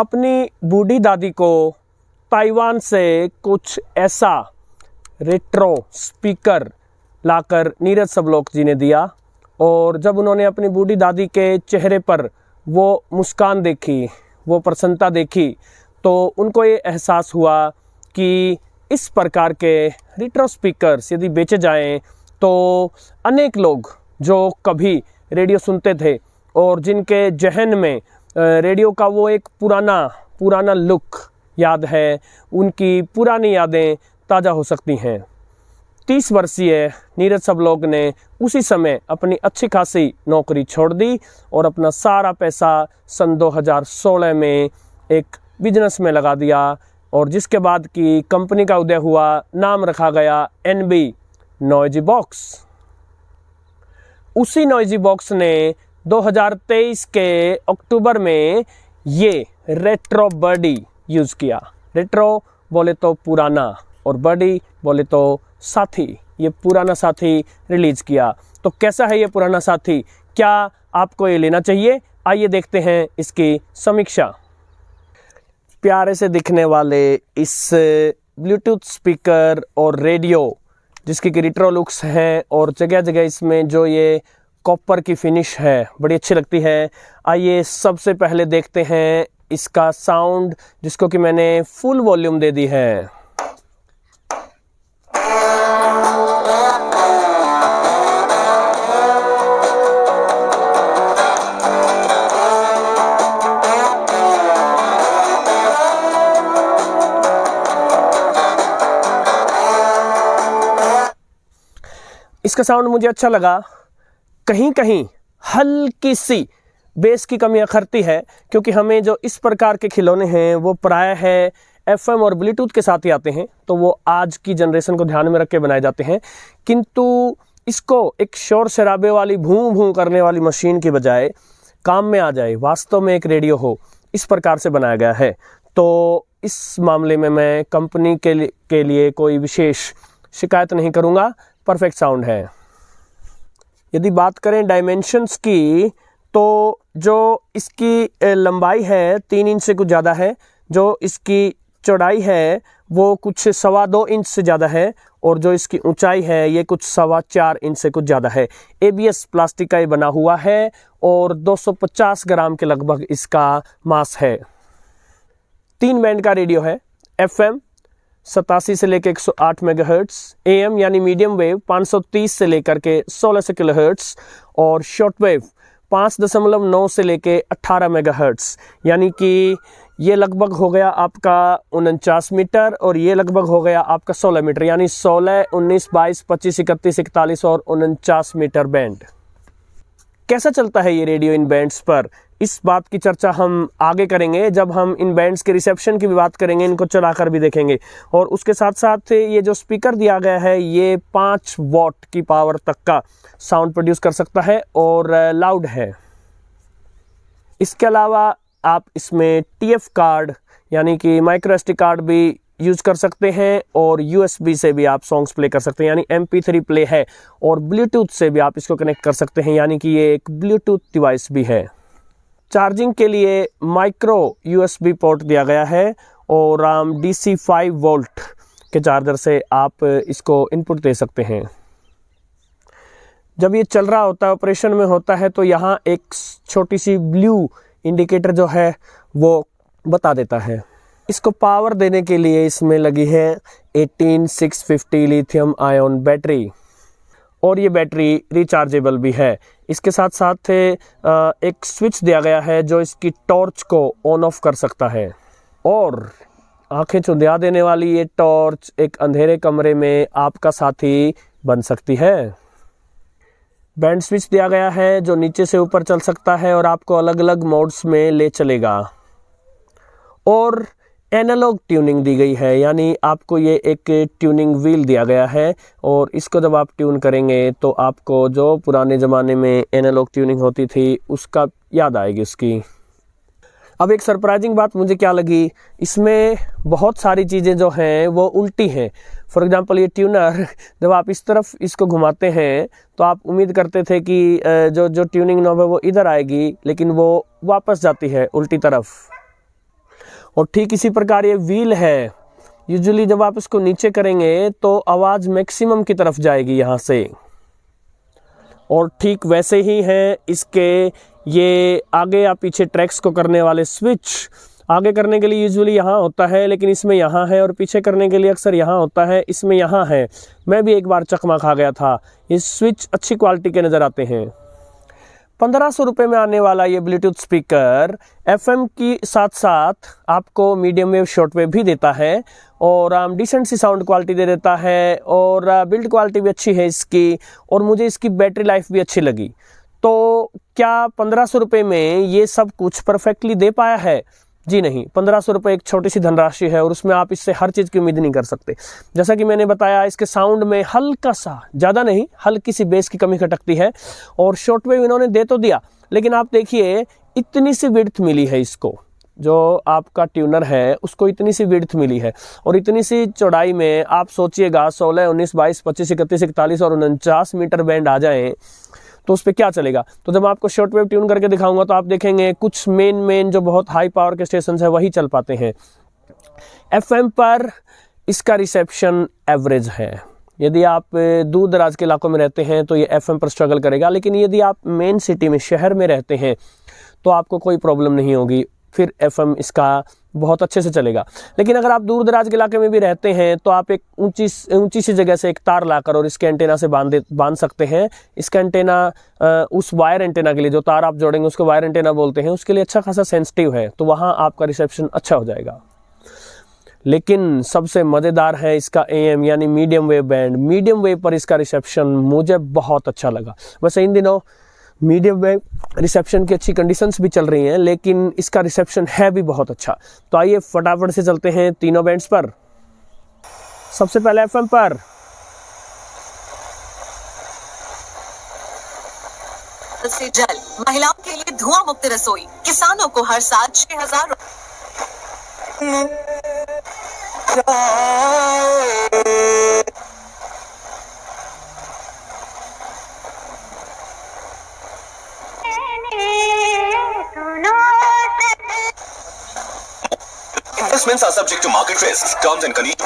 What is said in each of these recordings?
अपनी बूढ़ी दादी को ताइवान से कुछ ऐसा रेट्रो स्पीकर लाकर नीरज सबलोक जी ने दिया। और जब उन्होंने अपनी बूढ़ी दादी के चेहरे पर वो मुस्कान देखी, वो प्रसन्नता देखी, तो उनको ये एहसास हुआ कि इस प्रकार के रेट्रो स्पीकर्स यदि बेचे जाएं तो अनेक लोग जो कभी रेडियो सुनते थे और जिनके जहन में रेडियो का वो एक पुराना लुक याद है, उनकी पुरानी यादें ताज़ा हो सकती हैं। 30 वर्षीय नीरज सबलोक ने उसी समय अपनी अच्छी खासी नौकरी छोड़ दी और अपना सारा पैसा सन 2016 में एक बिजनेस में लगा दिया, और जिसके बाद की कंपनी का उदय हुआ, नाम रखा गया NB नॉइजी बॉक्स। उसी नॉइजी बॉक्स ने 2023 के अक्टूबर में ये रेट्रो बडी यूज़ किया। रेट्रो बोले तो पुराना और बडी बोले तो साथी, ये पुराना साथी रिलीज़ किया। तो कैसा है ये पुराना साथी, क्या आपको ये लेना चाहिए? आइए देखते हैं इसकी समीक्षा। प्यारे से दिखने वाले इस ब्लूटूथ स्पीकर और रेडियो जिसकी कि रेट्रो लुक्स हैं और जगह जगह इसमें जो ये कॉपर की फिनिश है बड़ी अच्छी लगती है। आइए सबसे पहले देखते हैं इसका साउंड, जिसको कि मैंने फुल वॉल्यूम दे दी है। इसका साउंड मुझे अच्छा लगा। कहीं कहीं हल्की सी बेस की कमी अखरती है, क्योंकि हमें जो इस प्रकार के खिलौने हैं वो प्रायः है FM और ब्लूटूथ के साथ ही आते हैं, तो वो आज की जनरेशन को ध्यान में रख के बनाए जाते हैं। किंतु इसको एक शोर शराबे वाली भूं भूं करने वाली मशीन की बजाय काम में आ जाए, वास्तव में एक रेडियो हो, इस प्रकार से बनाया गया है। तो इस मामले में मैं कंपनी के लिए कोई विशेष शिकायत नहीं करूँगा, परफेक्ट साउंड है। यदि बात करें डायमेंशंस की, तो जो इसकी लंबाई है 3 इंच से कुछ ज़्यादा है, जो इसकी चौड़ाई है वो कुछ 2.25 इंच से ज़्यादा है, और जो इसकी ऊंचाई है ये कुछ 4.25 इंच से कुछ ज़्यादा है। ABS प्लास्टिक का ये बना हुआ है और 250 ग्राम के लगभग इसका मास है। 3 बैंड का रेडियो है। FM 87 से लेकर 108 मेगाहर्ट्ज़, AM यानी मीडियम वेव 530 से लेकर के 1600 किलोहर्ट्ज़, और शॉर्ट वेव 5.9 से लेके 18 मेगाहर्ट्ज़, यानी कि ये लगभग हो गया आपका 49 मीटर और ये लगभग हो गया आपका 16 मीटर, यानी 16, 19, 22, 25, 31, 41 और 49 मीटर बैंड। कैसा चलता है ये रेडियो इन बैंड्स पर, इस बात की चर्चा हम आगे करेंगे जब हम इन बैंड्स के रिसेप्शन की भी बात करेंगे, इनको चलाकर भी देखेंगे। और उसके साथ साथ ये जो स्पीकर दिया गया है ये 5 वॉट की पावर तक का साउंड प्रोड्यूस कर सकता है और लाउड है। इसके अलावा आप इसमें TF कार्ड यानी कि माइक्रो SD कार्ड भी यूज़ कर सकते हैं, और USB से भी आप सॉन्ग्स प्ले कर सकते हैं, यानी MP3 प्ले है, और ब्लूटूथ से भी आप इसको कनेक्ट कर सकते हैं, यानी कि ये एक ब्लूटूथ डिवाइस भी है। चार्जिंग के लिए माइक्रो USB पोर्ट दिया गया है, और DC 5 वोल्ट के चार्जर से आप इसको इनपुट दे सकते हैं। जब ये चल रहा होता है, ऑपरेशन में होता है, तो यहाँ एक छोटी सी ब्लू इंडिकेटर जो है वो बता देता है। इसको पावर देने के लिए इसमें लगी है 18650 लिथियम आयन बैटरी, और ये बैटरी रिचार्जेबल भी है। इसके साथ साथ एक स्विच दिया गया है जो इसकी टॉर्च को ऑन ऑफ कर सकता है, और आंखें चुंधिया देने वाली ये टॉर्च एक अंधेरे कमरे में आपका साथी बन सकती है। बैंड स्विच दिया गया है जो नीचे से ऊपर चल सकता है और आपको अलग अलग मोड्स में ले चलेगा, और एनालॉग ट्यूनिंग दी गई है, यानी आपको ये एक ट्यूनिंग व्हील दिया गया है, और इसको जब आप ट्यून करेंगे तो आपको जो पुराने ज़माने में एनालॉग ट्यूनिंग होती थी उसका याद आएगी उसकी। अब एक सरप्राइजिंग बात मुझे क्या लगी, इसमें बहुत सारी चीज़ें जो हैं वो उल्टी हैं। फॉर एग्जांपल ये ट्यूनर जब आप इस तरफ इसको घुमाते हैं तो आप उम्मीद करते थे कि जो ट्यूनिंग नॉब है वो इधर आएगी, लेकिन वो वापस जाती है उल्टी तरफ। और ठीक इसी प्रकार ये व्हील है, यूजुअली जब आप इसको नीचे करेंगे तो आवाज़ मैक्सिमम की तरफ जाएगी यहाँ से। और ठीक वैसे ही है इसके ये आगे या पीछे ट्रैक्स को करने वाले स्विच। आगे करने के लिए यूजुअली यहाँ होता है, लेकिन इसमें यहाँ है, और पीछे करने के लिए अक्सर यहाँ होता है, इसमें यहाँ है। मैं भी एक बार चकमा खा गया था। ये स्विच अच्छी क्वालिटी के नज़र आते हैं। 1500 रुपये में आने वाला ये ब्लूटूथ स्पीकर FM की साथ साथ आपको मीडियम वेव शॉर्ट वेव भी देता है, और डिसेंट सी साउंड क्वालिटी दे देता है, और बिल्ड क्वालिटी भी अच्छी है इसकी, और मुझे इसकी बैटरी लाइफ भी अच्छी लगी। तो क्या 1500 रुपये में ये सब कुछ परफेक्टली दे पाया है? जी नहीं। 1500 रुपये एक छोटी सी धनराशि है, और उसमें आप इससे हर चीज़ की उम्मीद नहीं कर सकते। जैसा कि मैंने बताया, इसके साउंड में हल्का सा, ज़्यादा नहीं, हल्की सी बेस की कमी खटकती है, और शॉर्ट वेव इन्होंने दे तो दिया, लेकिन आप देखिए इतनी सी विड्थ मिली है इसको। जो आपका ट्यूनर है उसको इतनी सी विड्थ मिली है, और इतनी सी चौड़ाई में आप सोचिएगा 16, 19, 22, 25, 31, 41 और 49 मीटर बैंड आ जाएं तो उस पर क्या चलेगा। तो जब आपको शॉर्ट वेव ट्यून करके दिखाऊंगा तो आप देखेंगे कुछ मेन जो बहुत हाई पावर के स्टेशन है वही चल पाते हैं। FM पर इसका रिसेप्शन एवरेज है। यदि आप दूर दराज के इलाकों में रहते हैं तो ये FM पर स्ट्रगल करेगा, लेकिन यदि आप मेन सिटी में, शहर में रहते हैं तो आपको कोई प्रॉब्लम नहीं होगी, फिर FM इसका बहुत अच्छे से चलेगा। लेकिन अगर आप दूर दराज के इलाके में भी रहते हैं तो आप एक ऊंची सी जगह से एक तार लाकर और इसके एंटेना से बांध सकते हैं। इसका एंटेना उस वायर एंटेना के लिए, जो तार आप जोड़ेंगे उसको वायर एंटेना बोलते हैं, उसके लिए अच्छा खासा सेंसिटिव है, तो वहाँ आपका रिसेप्शन अच्छा हो जाएगा। लेकिन सबसे मज़ेदार है इसका AM यानी medium wave band. Medium wave पर इसका रिसेप्शन मुझे बहुत अच्छा लगा। वैसे इन दिनों मीडियम वेव रिसेप्शन की अच्छी कंडीशंस भी चल रही हैं, लेकिन इसका रिसेप्शन है भी बहुत अच्छा। तो आइए फटाफट से चलते हैं तीनों बैंड्स पर। सबसे पहले FM पर से जल, महिलाओं के लिए धुआं मुक्त रसोई, किसानों को हर साल 6000 Investments are subject to market risks. Terms and conditions.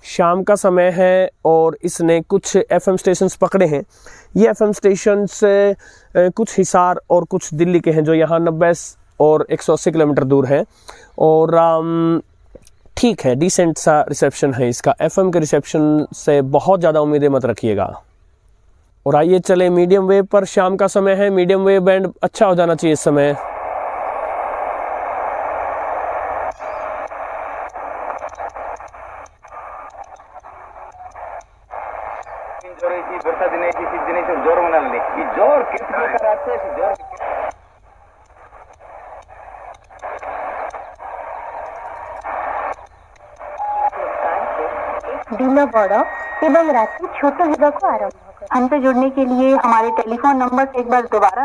शाम का समय है और इसने कुछ FM स्टेशंस पकड़े हैं। ये FM स्टेशंस कुछ हिसार और कुछ दिल्ली के हैं, जो यहाँ 90 और 180 किलोमीटर दूर है, और ठीक है, डिसेंट सा रिसेप्शन है इसका। FM के रिसेप्शन से बहुत ज़्यादा उम्मीदें मत रखिएगा। और आइए चले मीडियम वेव पर। शाम का समय है, मीडियम वेव बैंड अच्छा हो जाना चाहिए इस समय। ढीला बड़ा एवं रात्रि छोटे हिस्सा को आरंभ होगा। हमसे जुड़ने के लिए हमारे टेलीफोन नंबर से एक बार दोबारा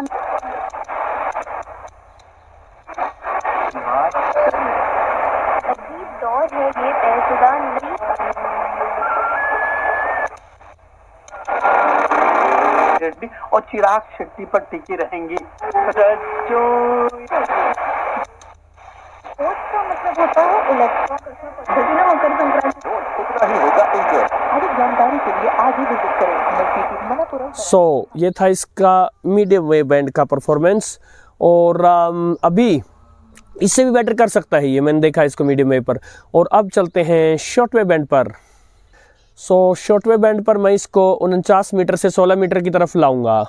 अजीब दौर है ये तहसीदा नहीं और चिराग शक्ति पर टिकी रहेंगी। का मतलब होता है इलेक्ट्रॉन मकर संक्रांति जानकारी के लिए आज ही विजिट करें। ये था इसका मीडियम वेव बैंड का परफॉर्मेंस, और अभी इससे भी बेटर कर सकता है ये, मैंने देखा इसको मीडियम वेव पर। और अब चलते हैं शॉर्ट वेव बैंड पर। शॉर्ट वेव बैंड पर मैं इसको 49 मीटर से 16 मीटर की तरफ लाऊंगा।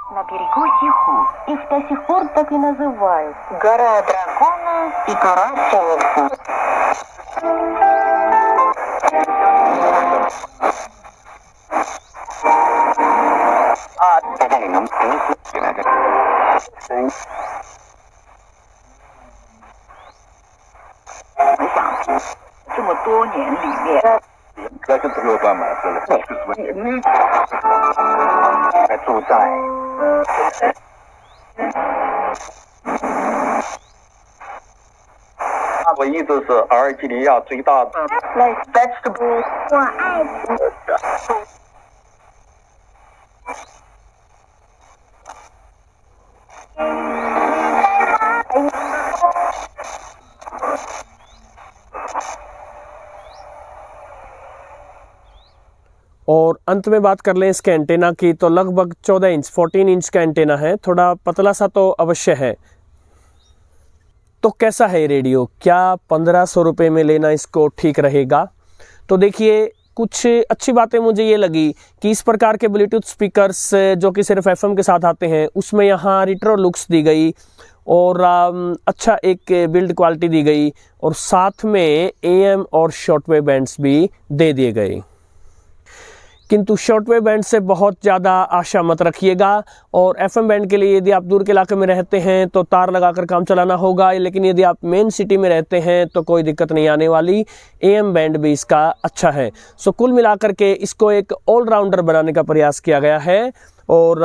На берегу Тиху их до сих пор так и называют гора дракона и гора солнца. Like vegetables. 我爱吃。और अंत में बात कर लें इसके एंटेना की, तो लगभग 14 इंच 14 इंच का एंटेना है, थोड़ा पतला सा तो अवश्य है। तो कैसा है रेडियो, क्या 1500 रुपये में लेना इसको ठीक रहेगा? तो देखिए, कुछ अच्छी बातें मुझे ये लगी कि इस प्रकार के ब्लूटूथ स्पीकर्स जो कि सिर्फ एफएम के साथ आते हैं, उसमें यहाँ रिट्रो लुक्स दी गई और अच्छा एक बिल्ड क्वालिटी दी गई और साथ में एएम और शॉर्टवेव बैंड्स भी दे दिए गए। किंतु शॉर्टवेव बैंड से बहुत ज़्यादा आशा मत रखिएगा और एफएम बैंड के लिए यदि आप दूर के इलाके में रहते हैं तो तार लगाकर काम चलाना होगा, लेकिन यदि आप मेन सिटी में रहते हैं तो कोई दिक्कत नहीं आने वाली। एएम बैंड भी इसका अच्छा है। सो कुल मिलाकर के इसको एक ऑलराउंडर बनाने का प्रयास किया गया है और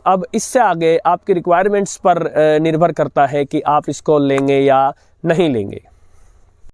अब इससे आगे आपकी रिक्वायरमेंट्स पर निर्भर करता है कि आप इसको लेंगे या नहीं लेंगे।